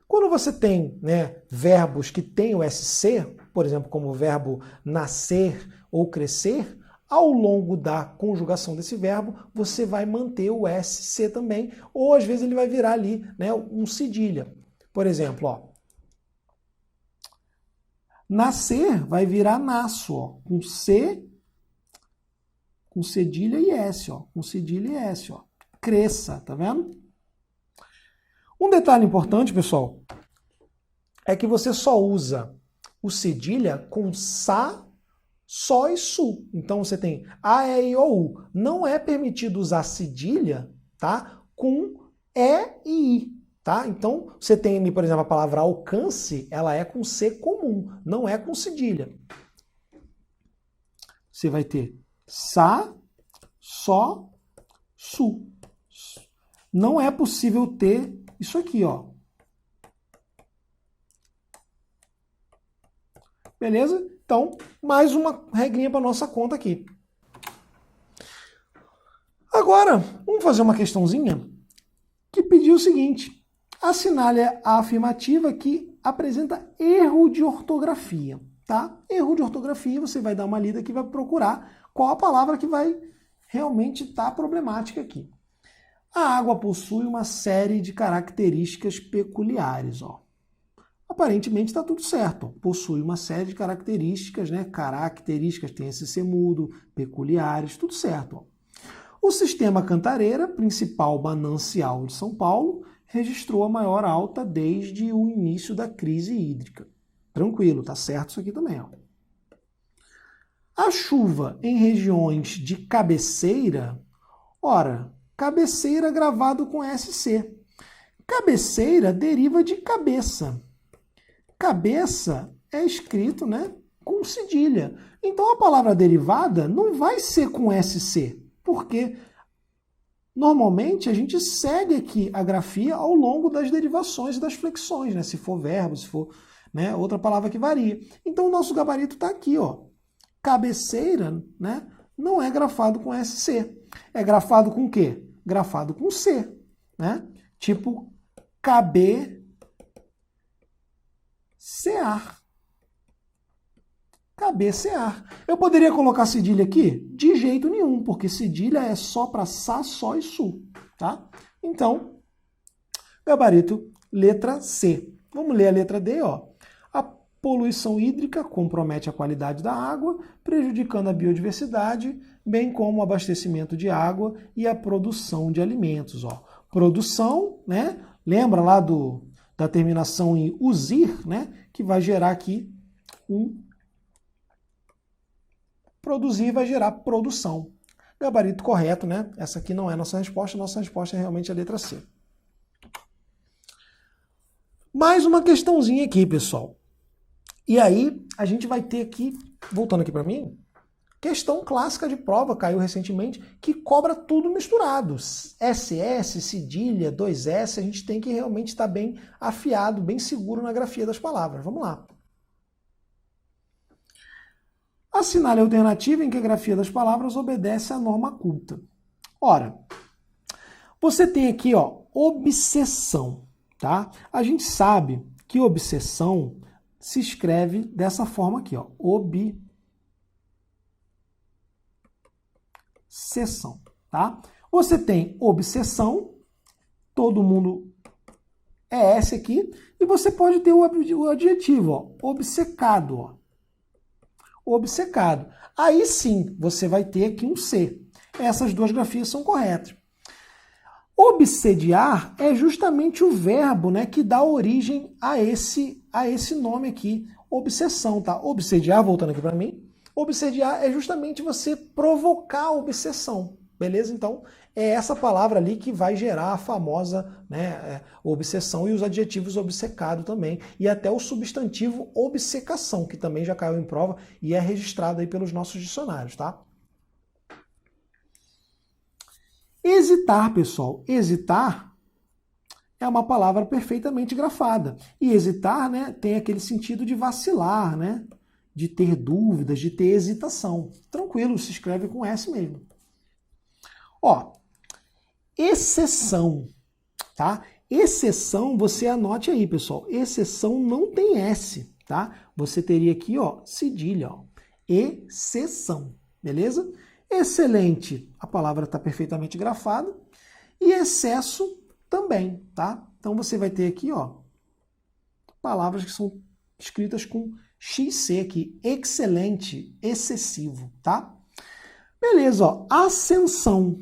quando você tem, né, verbos que têm o SC, por exemplo, como o verbo nascer ou crescer, ao longo da conjugação desse verbo, você vai manter o SC também, ou às vezes ele vai virar ali, né, um cedilha. Por exemplo, ó, nascer vai virar nasço, ó, com C, com cedilha e S, ó, com cedilha e S, ó. Cresça, tá vendo? Um detalhe importante, pessoal, é que você só usa o cedilha com sa, só e su. Então você tem a, e, i, o, u. Não é permitido usar cedilha, tá? Com e e i, tá? Então você tem ali, por exemplo, a palavra alcance, ela é com C comum, não é com cedilha. Você vai ter sa, só, su. Não é possível ter isso aqui, ó. Beleza? Então, mais uma regrinha para nossa conta aqui. Agora, vamos fazer uma questãozinha que pediu o seguinte. Assinale a afirmativa que apresenta erro de ortografia, tá? Erro de ortografia, você vai dar uma lida aqui e vai procurar qual a palavra que vai realmente estar problemática aqui. A água possui uma série de características peculiares, ó. Aparentemente está tudo certo. Possui uma série de características, né? Características, tem esse C mudo, peculiares, tudo certo. Ó. O sistema Cantareira, principal manancial de São Paulo, registrou a maior alta desde o início da crise hídrica. Tranquilo, tá certo isso aqui também, ó. A chuva em regiões de cabeceira, ora, cabeceira gravado com SC. Cabeceira deriva de cabeça. Cabeça é escrito, né, com cedilha. Então a palavra derivada não vai ser com SC, porque normalmente a gente segue aqui a grafia ao longo das derivações e das flexões, né, se for verbo, se for, né, outra palavra que varia. Então o nosso gabarito está aqui, ó. Cabeceira, né, não é grafado com SC. É grafado com o quê? Grafado com C, né? Tipo cabecear. Cabecear. Eu poderia colocar cedilha aqui? De jeito nenhum, porque cedilha é só para sa, só e su, tá? Então, gabarito Letra C. Vamos ler a letra D, ó. A poluição hídrica compromete a qualidade da água, prejudicando a biodiversidade, bem como o abastecimento de água e a produção de alimentos, ó. Produção, né? Lembra lá da terminação em usir, né? Que vai gerar aqui produzir vai gerar produção. Gabarito correto, né? Essa aqui não é nossa resposta é realmente a letra C. Mais uma questãozinha aqui, pessoal. E aí, a gente vai ter aqui, voltando aqui para mim, questão clássica de prova, caiu recentemente, que cobra tudo misturado. SS, cedilha, 2S, a gente tem que realmente estar bem afiado, bem seguro na grafia das palavras. Vamos lá. Assinale a alternativa em que a grafia das palavras obedece à norma culta. Ora, você tem aqui, ó, obsessão. Tá? A gente sabe que obsessão se escreve dessa forma aqui, ó, obsessão, tá? Você tem obsessão, todo mundo é S aqui, e você pode ter o adjetivo, ó, obcecado, ó. Obcecado. Aí sim, você vai ter aqui um C. Essas duas grafias são corretas. Obsediar é justamente o verbo, né, que dá origem a esse nome aqui, obsessão, tá? Obsediar, voltando aqui para mim, obsediar é justamente você provocar a obsessão, beleza? Então, é essa palavra ali que vai gerar a famosa, né, obsessão, e os adjetivos obcecado também, e até o substantivo obcecação, que também já caiu em prova e é registrado aí pelos nossos dicionários, tá? Hesitar, pessoal. Hesitar é uma palavra perfeitamente grafada. E hesitar, né, tem aquele sentido de vacilar, né? De ter dúvidas, de ter hesitação. Tranquilo, se escreve com S mesmo. Ó, exceção, tá? Exceção, você anote aí, pessoal. Exceção não tem S, tá? Você teria aqui, ó, cedilha, ó. Exceção, beleza? Excelente, a palavra está perfeitamente grafada. E excesso também, tá? Então você vai ter aqui, ó, palavras que são escritas com XC aqui. Excelente, excessivo, tá? Beleza, ó, ascensão.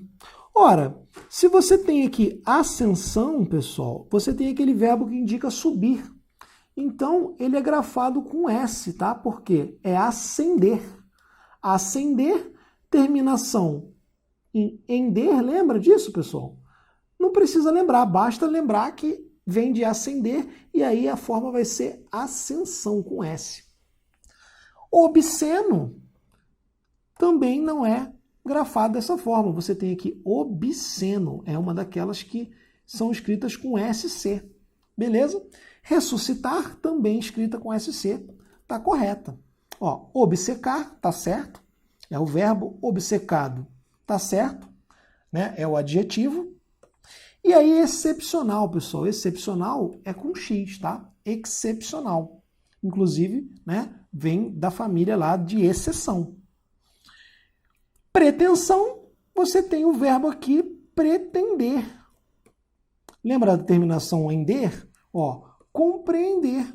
Ora, se você tem aqui ascensão, pessoal, você tem aquele verbo que indica subir. Então, ele é grafado com S, tá? Porque é ascender. Ascender, terminação em ender, lembra disso, pessoal? Não precisa lembrar, basta lembrar que vem de ascender e aí a forma vai ser ascensão com S. Obsceno também não é grafado dessa forma. Você tem aqui obsceno, é uma daquelas que são escritas com SC. Beleza? Ressuscitar também escrita com SC. Tá correta. Ó, obcecar, tá certo. É o verbo obcecado, tá certo, né? É o adjetivo. E aí, excepcional, pessoal. Excepcional é com X, tá? Excepcional. Inclusive, né, vem da família lá de exceção. Pretensão, você tem o verbo aqui pretender. Lembra da terminação em der? Ó, compreender.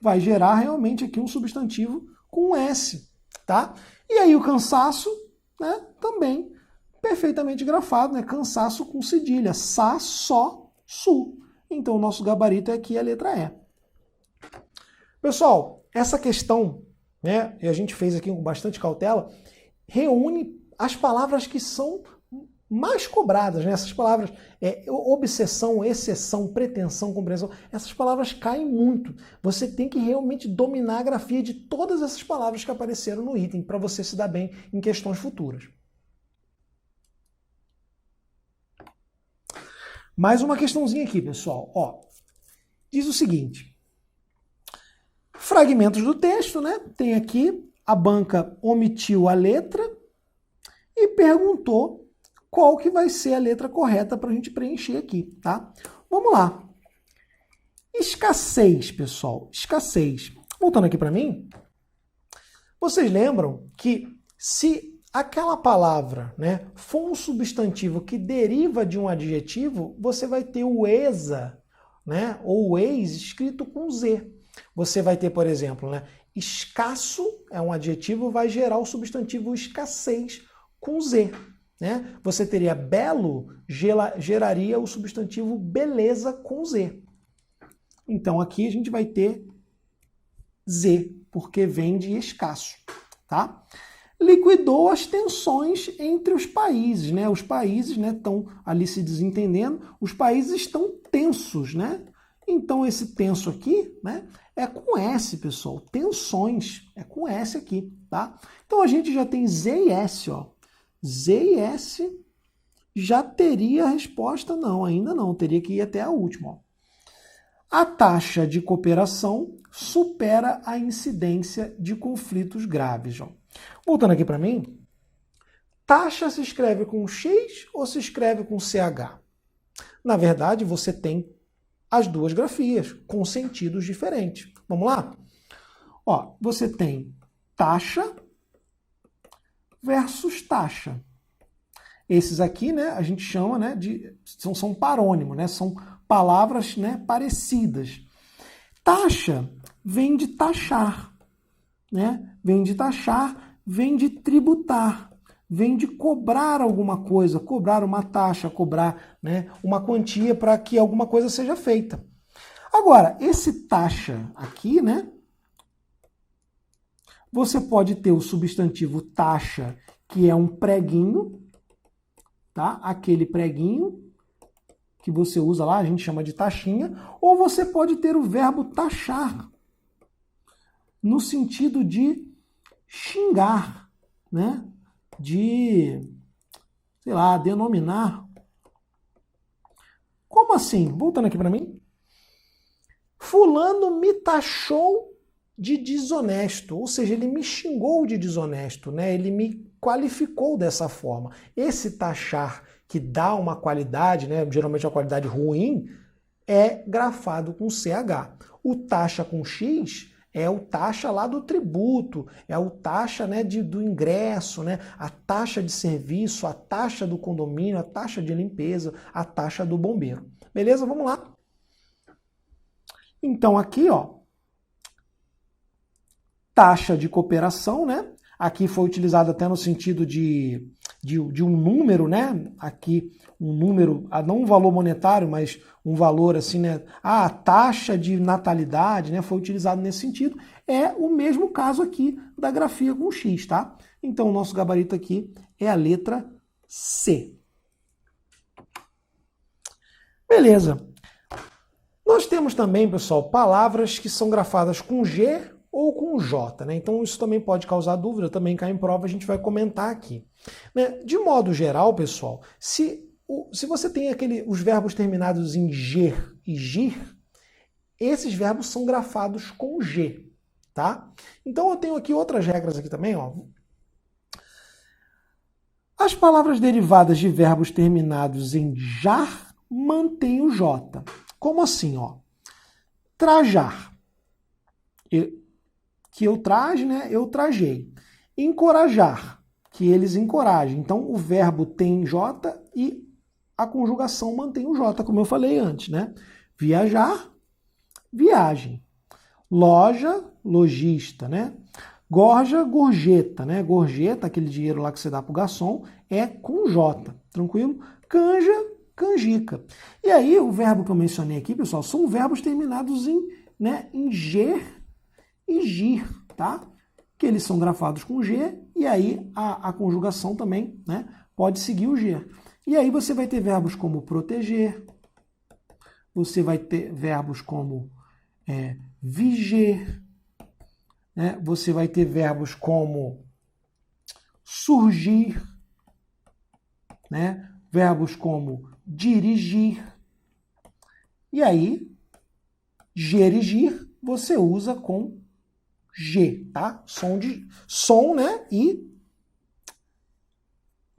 Vai gerar realmente aqui um substantivo com S, tá? E aí o cansaço, né, também perfeitamente grafado, né? Cansaço com cedilha, sa, só, su. Então o nosso gabarito é aqui a letra E. Pessoal, essa questão, né, e a gente fez aqui com bastante cautela, reúne as palavras que são mais cobradas, né? Essas palavras, obsessão, exceção, pretensão, compreensão, essas palavras caem muito. Você tem que realmente dominar a grafia de todas essas palavras que apareceram no item para você se dar bem em questões futuras. Mais uma questãozinha aqui, pessoal. Ó, diz o seguinte. Fragmentos do texto, né? Tem aqui, a banca omitiu a letra e perguntou qual que vai ser a letra correta para a gente preencher aqui, tá? Vamos lá. Escassez, pessoal. Escassez. Voltando aqui para mim, vocês lembram que se aquela palavra, né, for um substantivo que deriva de um adjetivo, você vai ter o exa, né, ou o ex escrito com Z. Você vai ter, por exemplo, né, escasso é um adjetivo, vai gerar o substantivo escassez com Z. Né? Você teria belo, geraria o substantivo beleza com Z. Então aqui a gente vai ter Z, porque vem de escasso. Tá? Liquidou as tensões entre os países. Né? Os países estão ali se desentendendo, os países estão tensos. Né? Então esse tenso aqui, né, é com S, pessoal. Tensões, é com S aqui. Tá? Então a gente já tem Z e S. Ó. Z e S já teria a resposta? Não, ainda não. Teria que ir até a última. Ó. A taxa de cooperação supera a incidência de conflitos graves. Ó. Voltando aqui para mim, taxa se escreve com X ou se escreve com CH? Na verdade, você tem as duas grafias com sentidos diferentes. Vamos lá? Ó, você tem taxa versus taxa. Esses aqui, né, a gente chama, né, de são parônimos, né, são palavras, né, parecidas. Taxa vem de taxar, né? Vem de taxar, vem de tributar, vem de cobrar alguma coisa, cobrar uma taxa, cobrar, né, uma quantia para que alguma coisa seja feita. Agora, esse taxa aqui, né, você pode ter o substantivo taxa, que é um preguinho, tá? Aquele preguinho que você usa lá, a gente chama de taxinha, ou você pode ter o verbo taxar, no sentido de xingar, né? De, sei lá, denominar. Como assim? Voltando aqui para mim. Fulano me taxou de desonesto, ou seja, ele me xingou de desonesto, né? Ele me qualificou dessa forma. Esse taxar que dá uma qualidade, né, geralmente uma qualidade ruim, é grafado com CH. O taxa com X é o taxa lá do tributo, é o taxa, né, do ingresso, né, a taxa de serviço, a taxa do condomínio, a taxa de limpeza, a taxa do bombeiro. Beleza? Vamos lá. Então aqui, ó, taxa de cooperação, né? Aqui foi utilizado até no sentido de um número, né? Aqui um número, não um valor monetário, mas um valor assim, né? A taxa de natalidade, né? Foi utilizado nesse sentido. É o mesmo caso aqui da grafia com X, tá? Então o nosso gabarito aqui é a letra C. Beleza. Nós temos também, pessoal, palavras que são grafadas com G ou com J, né? Então isso também pode causar dúvida, também cai em prova, a gente vai comentar aqui. Né? De modo geral, pessoal, se você tem os verbos terminados em ger e gir, esses verbos são grafados com G, tá? Então eu tenho aqui outras regras aqui também, ó. As palavras derivadas de verbos terminados em jar mantêm o J. Como assim, ó? Trajar. Que eu traje, né? Eu trajei. Encorajar, que eles encorajem. Então, o verbo tem J e a conjugação mantém o J, como eu falei antes, né? Viajar, viagem. Loja, lojista, né? Gorja, gorjeta, né? Gorjeta, aquele dinheiro lá que você dá pro garçom, é com J, tranquilo? Canja, canjica. E aí, o verbo que eu mencionei aqui, pessoal, são verbos terminados em, né, em ger e gir, tá? Que eles são grafados com G e aí a conjugação também, né, pode seguir o G. E aí você vai ter verbos como proteger, você vai ter verbos como viger, né? Você vai ter verbos como surgir, né? Verbos como dirigir. E aí, gerigir você usa com G, tá? Som, né? E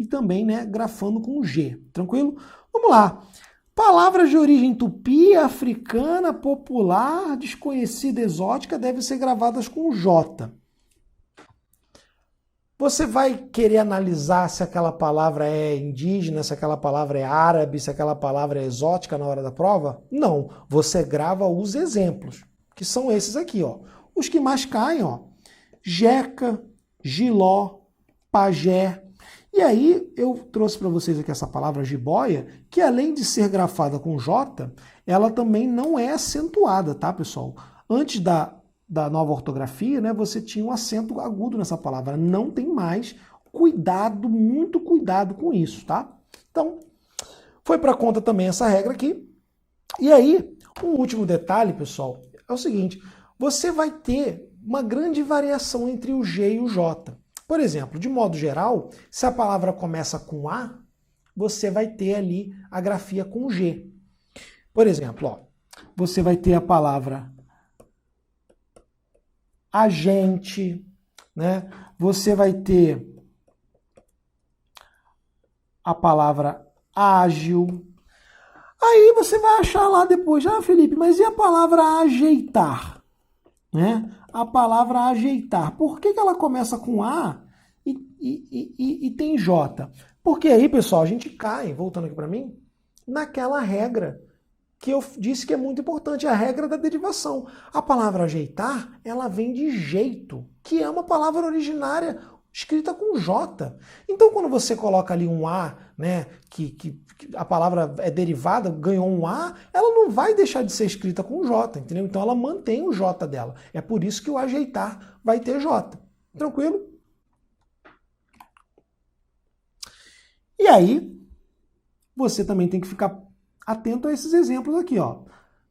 também, né, grafando com G. Tranquilo? Vamos lá. Palavras de origem tupi, africana, popular, desconhecida, exótica devem ser gravadas com J. Você vai querer analisar se aquela palavra é indígena, se aquela palavra é árabe, se aquela palavra é exótica na hora da prova? Não. Você grava os exemplos, que são esses aqui, ó. Os que mais caem, ó. Jeca, Giló, pajé. E aí eu trouxe para vocês aqui essa palavra jiboia, que além de ser grafada com J, ela também não é acentuada, tá, pessoal? Antes da nova ortografia, né, você tinha um acento agudo nessa palavra. Não tem mais. Cuidado, muito cuidado com isso, tá? Então, foi para conta também essa regra aqui. E aí, um último detalhe, pessoal, é o seguinte. Você vai ter uma grande variação entre o G e o J. Por exemplo, de modo geral, se a palavra começa com A, você vai ter ali a grafia com G. Por exemplo, ó, você vai ter a palavra agente, né? Você vai ter a palavra ágil. Aí você vai achar lá depois, Felipe, mas e a palavra ajeitar? Né? A palavra ajeitar. Por que ela começa com A e tem J? Porque aí, pessoal, a gente cai, voltando aqui para mim, naquela regra que eu disse que é muito importante, a regra da derivação. A palavra ajeitar, ela vem de jeito, que é uma palavra originária escrita com J. Então, quando você coloca ali um A, né, que a palavra é derivada, ganhou um A, ela não vai deixar de ser escrita com J, entendeu? Então, ela mantém o J dela. É por isso que o ajeitar vai ter J. Tranquilo? E aí, você também tem que ficar atento a esses exemplos aqui, ó.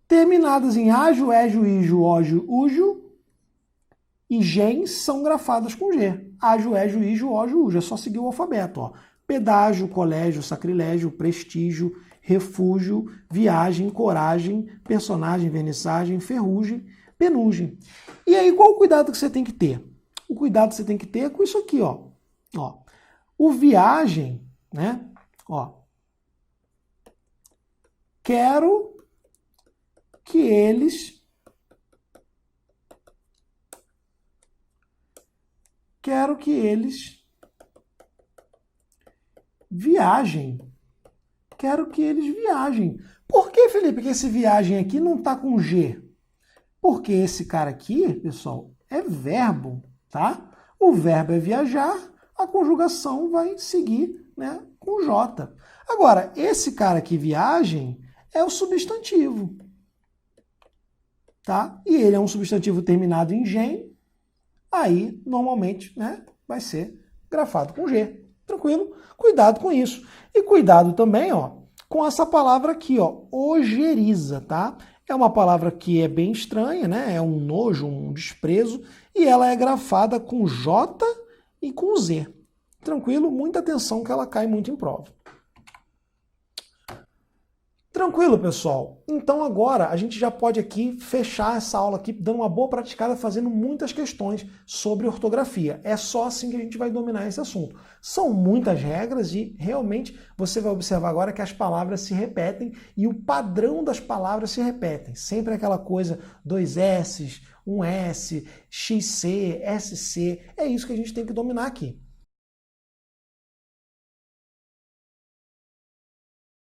Terminadas em ágio, égio, ígio, ógio, úgio e gens são grafadas com G. Ágio, égio, ígio, ógio, úgio. É só seguir o alfabeto, ó. Pedágio, colégio, sacrilégio, prestígio, refúgio, viagem, coragem, personagem, vernissagem, ferrugem, penugem. E aí, qual o cuidado que você tem que ter? O cuidado que você tem que ter é com isso aqui, ó. O viagem, né? Ó. Quero que eles viajem. Quero que eles viajem. Por que, Felipe, que esse viagem aqui não está com G? Porque esse cara aqui, pessoal, é verbo, tá? O verbo é viajar, a conjugação vai seguir, né, com J. Agora, esse cara aqui, viagem, é o substantivo, tá? E ele é um substantivo terminado em gen, aí, normalmente, né, vai ser grafado com G. Tranquilo? Cuidado com isso. E cuidado também, ó, com essa palavra aqui, ó, ojeriza, tá? É uma palavra que é bem estranha, né? É um nojo, um desprezo, e ela é grafada com J e com Z. Tranquilo? Muita atenção que ela cai muito em prova. Tranquilo, pessoal? Então agora a gente já pode aqui fechar essa aula aqui, dando uma boa praticada, fazendo muitas questões sobre ortografia. É só assim que a gente vai dominar esse assunto. São muitas regras e realmente você vai observar agora que as palavras se repetem e o padrão das palavras se repetem. Sempre aquela coisa, 2 S's, um S, XC, SC. É isso que a gente tem que dominar aqui.